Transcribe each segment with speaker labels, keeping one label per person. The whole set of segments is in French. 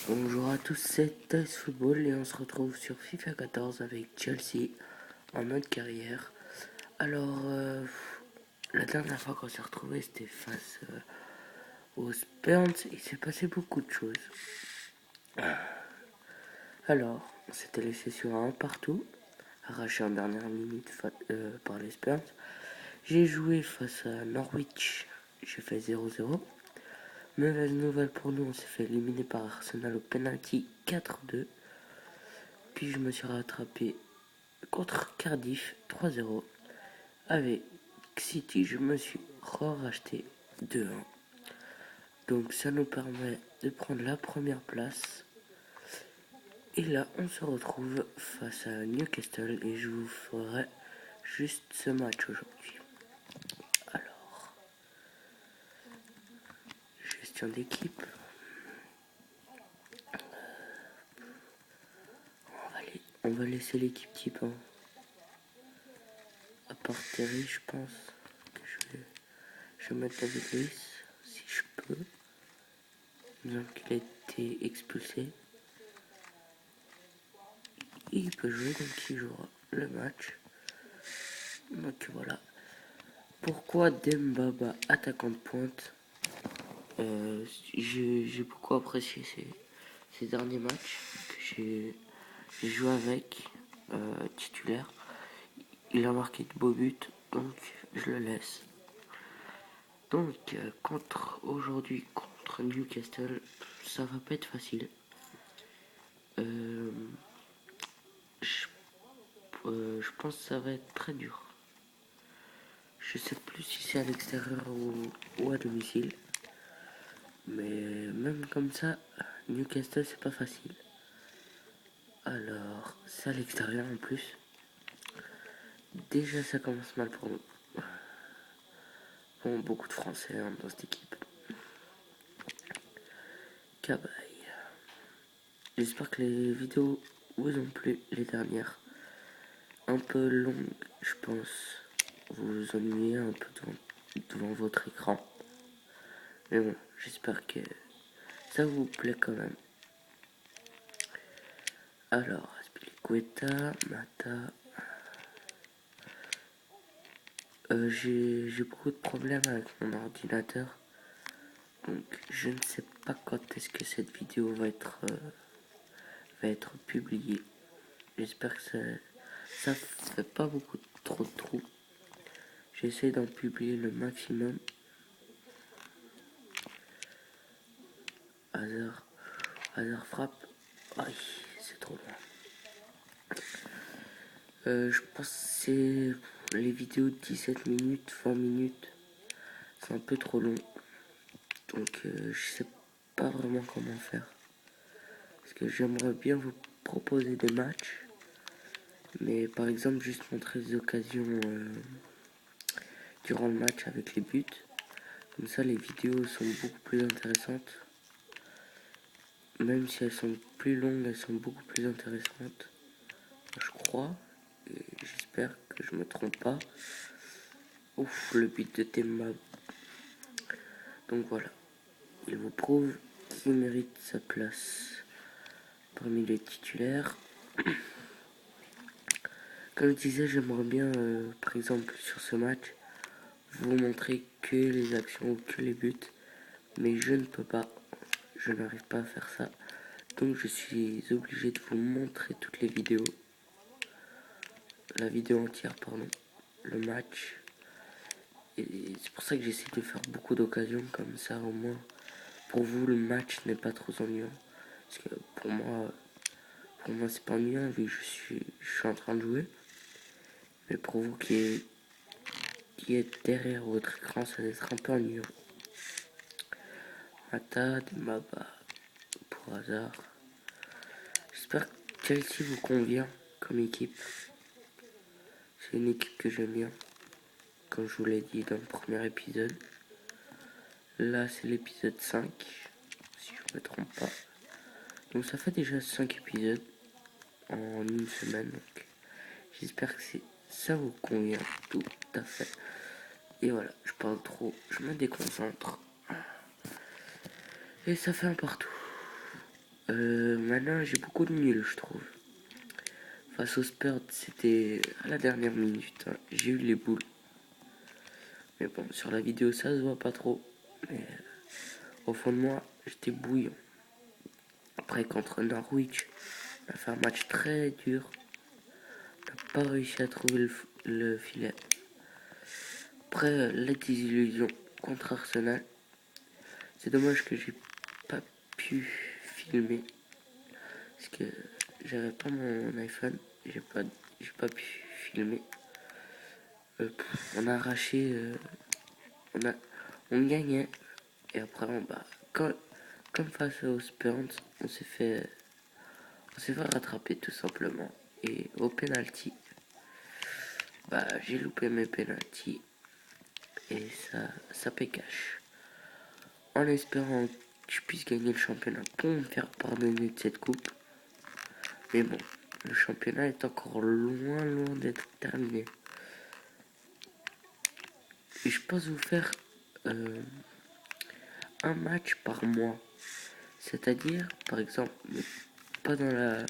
Speaker 1: Bonjour à tous, c'est Dice Football et on se retrouve sur FIFA 14 avec Chelsea en mode carrière. Alors, la dernière fois qu'on s'est retrouvé, c'était face aux Spurs. Il s'est passé beaucoup de choses. Alors, on s'était laissé sur un partout, arraché en dernière minute par les Spurs. J'ai joué face à Norwich, j'ai fait 0-0. Mauvaise nouvelle pour nous, on s'est fait éliminer par Arsenal au penalty 4-2. Puis je me suis rattrapé contre Cardiff 3-0. Avec City, je me suis racheté 2-1. Donc ça nous permet de prendre la première place. Et là, on se retrouve face à Newcastle et je vous ferai juste ce match aujourd'hui. Alors, gestion d'équipe. On va laisser l'équipe type, hein. À part Terry, je pense que je vais mettre David Luiz, si je peux. Bien qu'il a été expulsé. Il peut jouer, donc il jouera le match. Donc voilà. Pourquoi Dembaba attaquant de pointe? J'ai beaucoup apprécié ces derniers matchs que j'ai joué avec titulaire. Il a marqué de beaux buts, donc je le laisse. Donc aujourd'hui contre Newcastle, ça va pas être facile. Je pense que ça va être très dur. Je sais plus si c'est à l'extérieur ou à domicile. Mais même comme ça, Newcastle c'est pas facile. Alors, c'est à l'extérieur en plus. Déjà ça commence mal pour nous. Bon, beaucoup de Français dans cette équipe. Cabaye. J'espère que les vidéos vous ont plu, les dernières. Un peu longues, je pense. Vous vous ennuyez un peu devant votre écran. Mais bon, j'espère que ça vous plaît quand même. Alors, Aspilicueta, Mata. J'ai beaucoup de problèmes avec mon ordinateur. Donc, je ne sais pas quand est-ce que cette vidéo va être publiée. J'espère que ça fait pas beaucoup trop de trous. J'essaie d'en publier le maximum. Hasard frappe. Aïe, c'est trop loin. Je pense que c'est les vidéos de 17 minutes, 20 minutes. C'est un peu trop long. Donc je sais pas vraiment comment faire. Parce que j'aimerais bien vous proposer des matchs. Mais par exemple juste montrer des occasions durant le match avec les buts. Comme ça les vidéos sont beaucoup plus intéressantes. Même si elles sont plus longues, elles sont beaucoup plus intéressantes. Je crois. Et j'espère que je me trompe pas. Ouf, le but de Thema. Donc voilà. Il vous prouve qu'il mérite sa place parmi les titulaires. Comme je disais, j'aimerais bien, par exemple, sur ce match, vous montrer que les actions ou que les buts. Mais je ne peux pas. Je n'arrive pas à faire ça. Donc je suis obligé de vous montrer toutes les vidéos. La vidéo entière, pardon. Le match. Et c'est pour ça que j'essaie de faire beaucoup d'occasions. Comme ça, au moins, pour vous, le match n'est pas trop ennuyant. Parce que pour moi c'est pas ennuyant vu que je suis en train de jouer. Mais pour vous qui êtes derrière votre écran, ça va être un peu ennuyant. Mata, Dembaba, pour hasard. J'espère que Chelsea vous convient comme équipe. C'est une équipe que j'aime bien, comme je vous l'ai dit dans le premier épisode. Là, c'est l'épisode 5, si je ne me trompe pas. Donc ça fait déjà 5 épisodes en une semaine. Donc j'espère que ça vous convient tout à fait. Et voilà, je parle trop, je me déconcentre. Et ça fait un partout. Maintenant, j'ai beaucoup de nuls, je trouve. Face aux Spurs, c'était à la dernière minute. Hein. J'ai eu les boules. Mais bon, sur la vidéo, ça se voit pas trop. Mais au fond de moi, j'étais bouillant. Après, contre Norwich, on a fait un match très dur. On n'a pas réussi à trouver le filet. Après, la désillusion contre Arsenal. C'est dommage que j'ai pas pu filmer. Parce que j'avais pas mon iPhone. J'ai pas pu filmer. On a arraché. On gagnait. Et après, comme face aux Spurs, on s'est fait rattraper tout simplement. Et au penalty, j'ai loupé mes penalty et ça paie cash. En espérant que je puisse gagner le championnat pour me faire pardonner de cette coupe. Mais bon, le championnat est encore loin d'être terminé. Et je pense vous faire un match par mois. C'est-à-dire, par exemple, pas dans la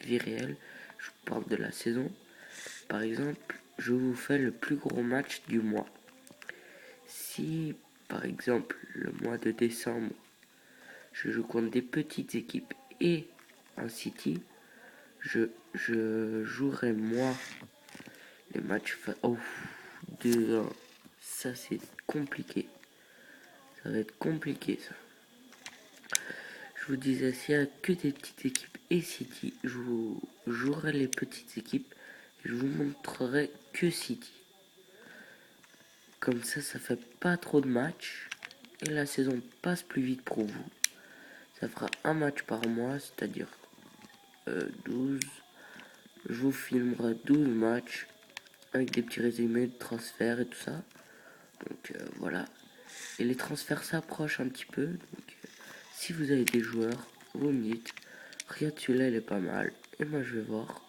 Speaker 1: vie réelle, je vous parle de la saison. Par exemple, je vous fais le plus gros match du mois. Si, par exemple, le mois de décembre, je joue contre des petites équipes et un City, je jouerai moi les matchs. Oh, 2-1. Ça, c'est compliqué. Ça va être compliqué, ça. Je vous disais, s'il n'y a que des petites équipes et City, je vous jouerai les petites équipes et je vous montrerai que City. Comme ça fait pas trop de matchs et la saison passe plus vite pour vous. Ça fera un match par mois, c'est-à-dire 12. Je vous filmerai 12 matchs avec des petits résumés de transferts et tout ça. Donc voilà. Et les transferts s'approchent un petit peu. Donc si vous avez des joueurs, vous me dites, regarde celui-là il est pas mal. Et moi je vais voir.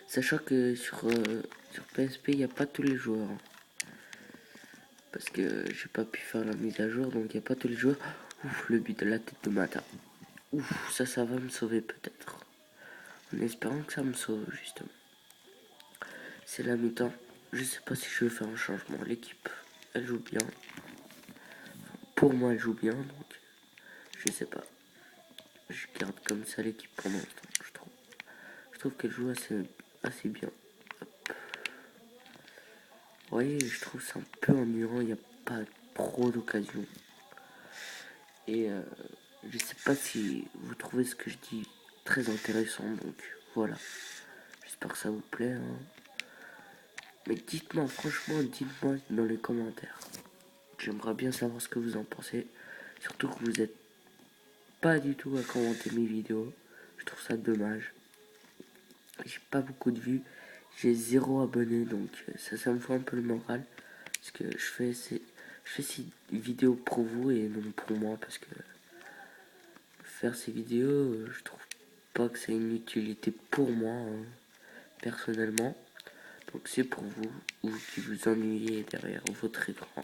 Speaker 1: Sachant que sur PSP il n'y a pas tous les joueurs. Hein. Parce que j'ai pas pu faire la mise à jour, donc il n'y a pas tous les joueurs. Ouf, le but de la tête de Mata. Ouf, ça va me sauver peut-être. En espérant que ça me sauve, justement. C'est la mi-temps. Je sais pas si je vais faire un changement. L'équipe, elle joue bien. Pour moi, elle joue bien, donc je sais pas. Je garde comme ça l'équipe pendant l'instant, je trouve. Je trouve qu'elle joue assez bien. Vous voyez, je trouve ça un peu ennuyant. Il n'y a pas trop d'occasions. Et je sais pas si vous trouvez ce que je dis très intéressant, donc voilà. J'espère que ça vous plaît. Hein. Mais dites-moi, franchement, dites-moi dans les commentaires. J'aimerais bien savoir ce que vous en pensez. Surtout que vous n'êtes pas du tout à commenter mes vidéos. Je trouve ça dommage. J'ai pas beaucoup de vues. J'ai 0 abonnés, donc ça me fait un peu le moral. Parce que je fais ces vidéos pour vous et non pour moi. Parce que faire ces vidéos, je trouve pas que c'est une utilité pour moi, hein, personnellement. Donc c'est pour vous, ou qui vous ennuyez derrière votre écran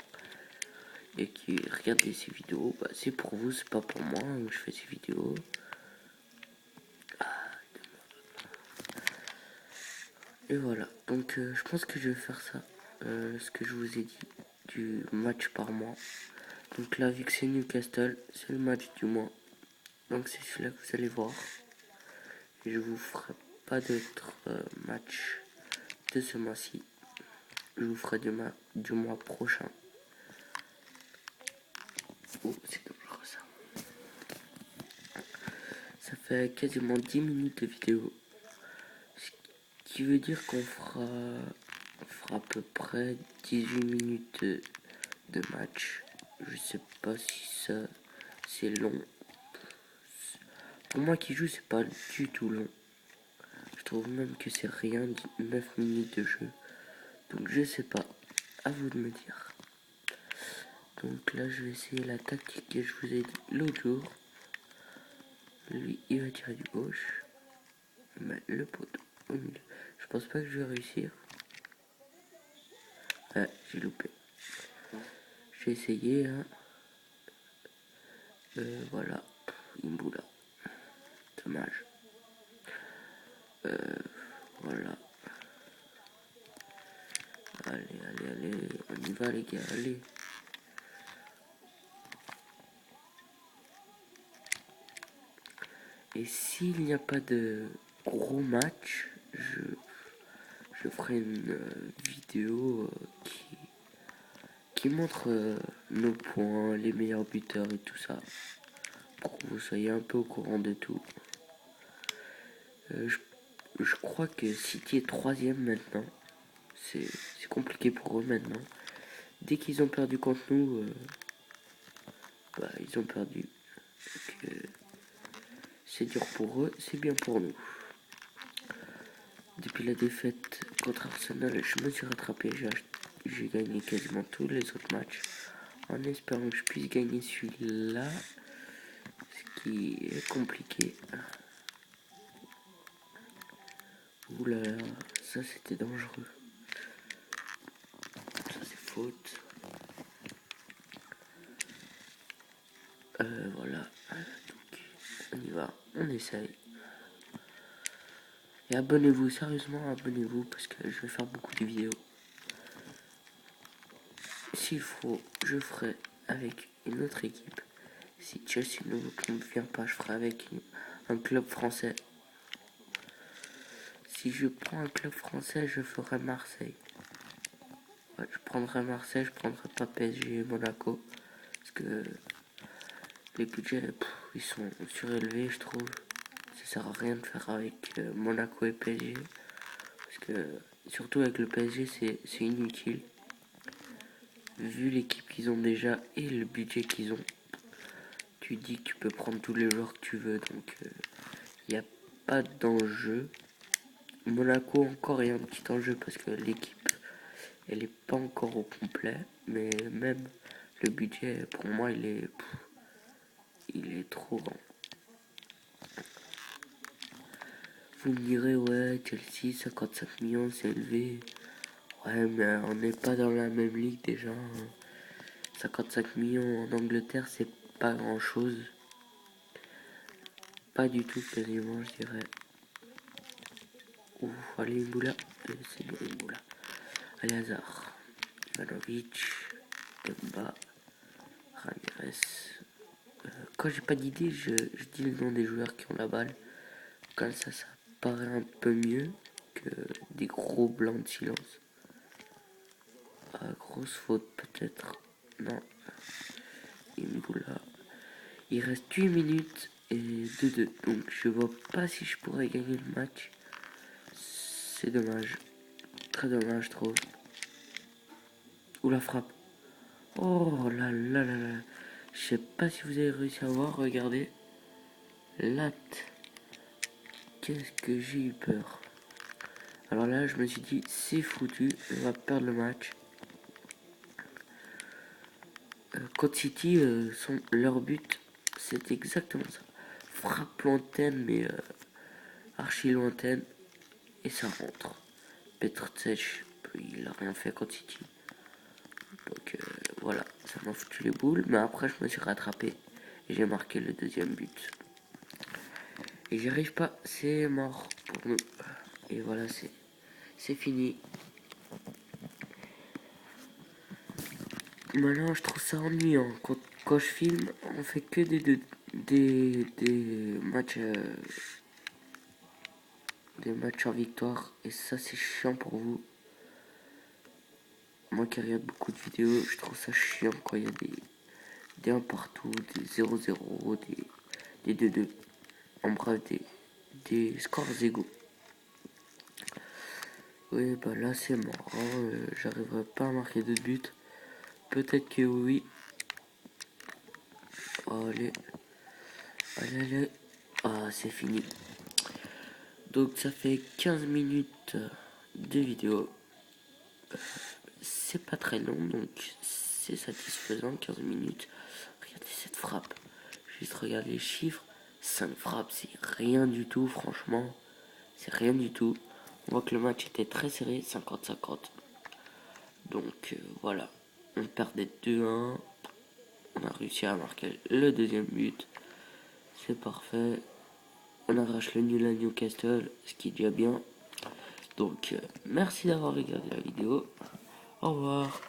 Speaker 1: et qui regardez ces vidéos, c'est pour vous, c'est pas pour moi, je fais ces vidéos. Et voilà, donc je pense que je vais faire ça, ce que je vous ai dit, du match par mois. Donc là, vu que c'est Newcastle, c'est le match du mois. Donc c'est celui-là que vous allez voir. Et je vous ferai pas d'autres matchs de ce mois-ci. Je vous ferai du mois prochain. Oh, c'est dangereux ça. Ça fait quasiment 10 minutes de vidéo. Ce qui veut dire qu'on fera à peu près 18 minutes de match. Je sais pas si ça c'est long. Pour moi qui joue, c'est pas du tout long. Je trouve même que c'est rien, 9 minutes de jeu. Donc je sais pas. À vous de me dire. Donc là, je vais essayer la tactique que je vous ai dit l'autre jour. Lui, il va tirer du gauche. Mais le poteau au milieu. Je pense pas que je vais réussir. Ouais, j'ai loupé. J'ai essayé, hein. Voilà. Imboula. Dommage. Voilà. Allez, on y va les gars, allez. Et s'il n'y a pas de gros match, je ferai une vidéo qui montre nos points, les meilleurs buteurs et tout ça. Pour que vous soyez un peu au courant de tout. Je crois que City est 3ème maintenant. C'est compliqué pour eux maintenant. Dès qu'ils ont perdu contre nous, ils ont perdu. Donc, c'est dur pour eux, c'est bien pour nous. Depuis la défaite contre Arsenal, je me suis rattrapé. J'ai gagné quasiment tous les autres matchs. En espérant que je puisse gagner celui-là. Ce qui est compliqué. Oulala, ça c'était dangereux. Ça c'est faute. Voilà. Donc, on y va, on essaye. Et abonnez-vous, sérieusement, abonnez-vous parce que je vais faire beaucoup de vidéos. S'il faut, je ferai avec une autre équipe. Si Chelsea ne me convient pas, je ferai avec un club français. Si je prends un club français, je ferai Marseille. Ouais, je prendrai Marseille, je prendrai pas PSG et Monaco. Parce que les budgets, ils sont surélevés, je trouve. Ça sert à rien de faire avec Monaco et PSG. Parce que, surtout avec le PSG, c'est inutile. Vu l'équipe qu'ils ont déjà et le budget qu'ils ont, tu dis que tu peux prendre tous les joueurs que tu veux. Donc, il n'y a pas d'enjeu. Monaco, encore, il y a un petit enjeu parce que l'équipe, elle est pas encore au complet. Mais même le budget, pour moi, il est trop grand. Vous me direz, ouais, Chelsea, 55 millions, c'est élevé. Ouais, mais on n'est pas dans la même ligue déjà. 55 millions en Angleterre, c'est pas grand chose. Pas du tout, quasiment, je dirais. Ouf, allez, Imboula. C'est bon, Imboula. Allez, Hazard. Ivanovic. Demba. Ramirez. Quand j'ai pas d'idée, je dis le nom des joueurs qui ont la balle. Comme ça paraît un peu mieux que des gros blancs de silence. Grosse faute peut-être. Non. Imboula. Il reste 8 minutes et 2-2. Donc je vois pas si je pourrais gagner le match. C'est dommage. Très dommage, je trouve. Ou la frappe. Oh là là là là. Je sais pas si vous avez réussi à voir. Regardez. Latte. Qu'est-ce que j'ai eu peur. Alors là, je me suis dit, c'est foutu. On va perdre le match. Code City, leur but, c'est exactement ça. Frappe lointaine, mais archi lointaine. Et ça rentre. Petrcech, il a rien fait contre City. Donc voilà, ça m'a foutu les boules. Mais après, je me suis rattrapé. Et j'ai marqué le deuxième but. Et j'y arrive pas, c'est mort pour nous. Et voilà, c'est fini. Maintenant, je trouve ça ennuyant. Quand je filme, on fait que des matchs... des matchs en victoire. Et ça, c'est chiant pour vous. Moi qui regarde beaucoup de vidéos, je trouve ça chiant quand il y a des 1 partout, des 0-0, des 2-2. En bref, des scores égaux. Oui, bah là c'est mort. Hein. J'arriverai pas à marquer de but. Peut-être que oui. Allez. Allez. Ah, c'est fini. Donc ça fait 15 minutes de vidéo. C'est pas très long, donc c'est satisfaisant, 15 minutes. Regardez cette frappe. Juste regardez les chiffres. 5 frappes, c'est rien du tout, franchement. C'est rien du tout. On voit que le match était très serré, 50-50. Donc voilà. On perdait 2-1. On a réussi à marquer le deuxième but. C'est parfait. On arrache le nul à Newcastle, ce qui est déjà bien. Donc, merci d'avoir regardé la vidéo. Au revoir.